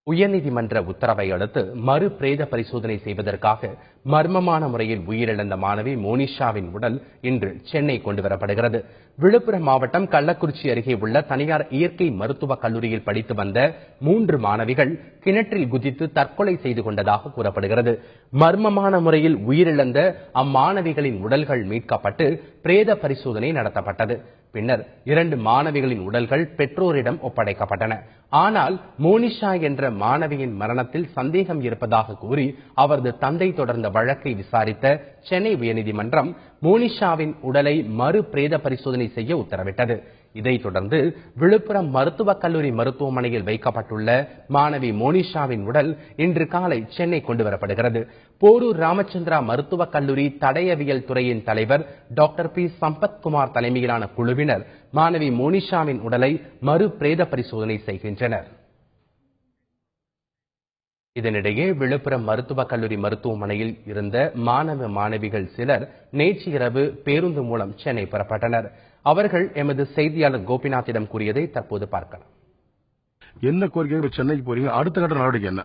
உயர்நீதிமன்ற உத்தரவை அடுத்து மறு பிரேத பரிசோதனை செய்வதற்காக மர்மமான முறையில் உயிரிழந்த மாணவி மோனிஷாவின் உடல் இன்று சென்னை கொண்டுவரப்படுகிறது. விழுப்புரம் மாவட்டம் கள்ளக்குறிச்சி அருகே உள்ள தனியார் இயற்கை மருத்துவக் கல்லூரியில் படித்து வந்த 3 மாணவிகள் கிணற்றில் குதித்து தற்கொலை செய்து கொண்டதாக கூறப்படுகிறது. மர்மமான முறையில் உயிரிழந்த அம்மாணவிகளின் உடல்கள் மீட்கப்பட்டு பிரேத பரிசோதனை நடத்தப்பட்டது. பின்னர் 2 மாணவிகளின் உடல்கள் பெற்றோரிடம் ஒப்படைக்கப்பட்டன. ஆனால் மோனிஷா என்ற மாணவியின் மரணத்தில் சந்தேகம் இருப்பதாக கூறி அவரது தந்தை தொடர்ந்த வழக்கை விசாரித்த சென்னை உயர்நீதிமன்றம் மோனிஷாவின் உடலை மறு பிரேத பரிசோதனை செய்ய உத்தரவிட்டது. இதைத் தொடர்ந்து விழுப்புரம் மருத்துவக் கல்லூரி மருத்துவமனையில் வைக்கப்பட்டுள்ள மாணவி மோனிஷாவின் உடல் இன்று காலை சென்னை கொண்டுவரப்படுகிறது. போரூர் ராமச்சந்திரா மருத்துவக் கல்லூரி தடயவியல் துறையின் தலைவர் டாக்டர் பி சம்பத்குமார் தலைமையிலான குழுவினர் மாணவி மோனிஷாவின் உடலை மறு பிரேத பரிசோதனை செய்கின்றனர். இதனிடையே விழுப்புரம் மருத்துவக் கல்லூரி மருத்துவமனையில் இருந்த மாணவ மாணவிகள் சிலர் நேற்று இரவு பேருந்து மூலம் சென்னை புறப்பட்டனர். அவர்கள் எமது செய்தியாளர் கோபிநாத்திடம் கூறியதை தற்போது பார்க்கலாம். என்ன கோரிக்கை சென்னைக்கு போறீங்க? அடுத்த கட்ட நடவடிக்கை என்ன?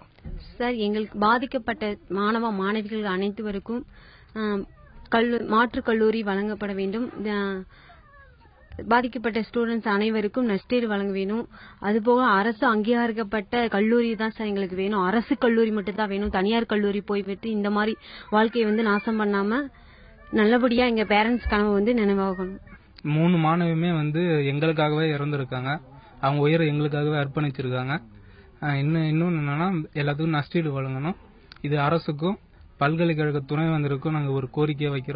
சார், எங்களுக்கு பாதிக்கப்பட்ட மாணவ மாணவிகள் அனைத்துவருக்கும் மாற்றுக் கல்லூரி வழங்கப்பட வேண்டும். பாதிக்கப்பட்ட ஸ்டூடெண்ட்ஸ் அனைவருக்கும் நஷ்டஈடு வழங்க வேணும். அதுபோக அரசு அங்கீகரிக்கப்பட்ட கல்லூரி தான் சார் எங்களுக்கு வேணும். அரசு கல்லூரி மட்டும் தான் வேணும். தனியார் கல்லூரி போய்விட்டு இந்த மாதிரி வாழ்க்கையை நாசம் பண்ணாம நல்லபடியா எங்க பேரண்ட்ஸ் கனவு நினைவாகணும். 3 மாணவியுமே எங்களுக்காகவே இறந்துருக்காங்க. அவங்க உயிரை எங்களுக்காகவே அர்ப்பணிச்சிருக்காங்க. இன்னொன்னு என்னன்னா, எல்லாத்துக்கும் நஷ்டஈடு வழங்கணும். இது அரசுக்கும் பல்கலைக்கழக துணைவேந்தருக்கும் நாங்கள் ஒரு கோரிக்கையை வைக்கிறோம்.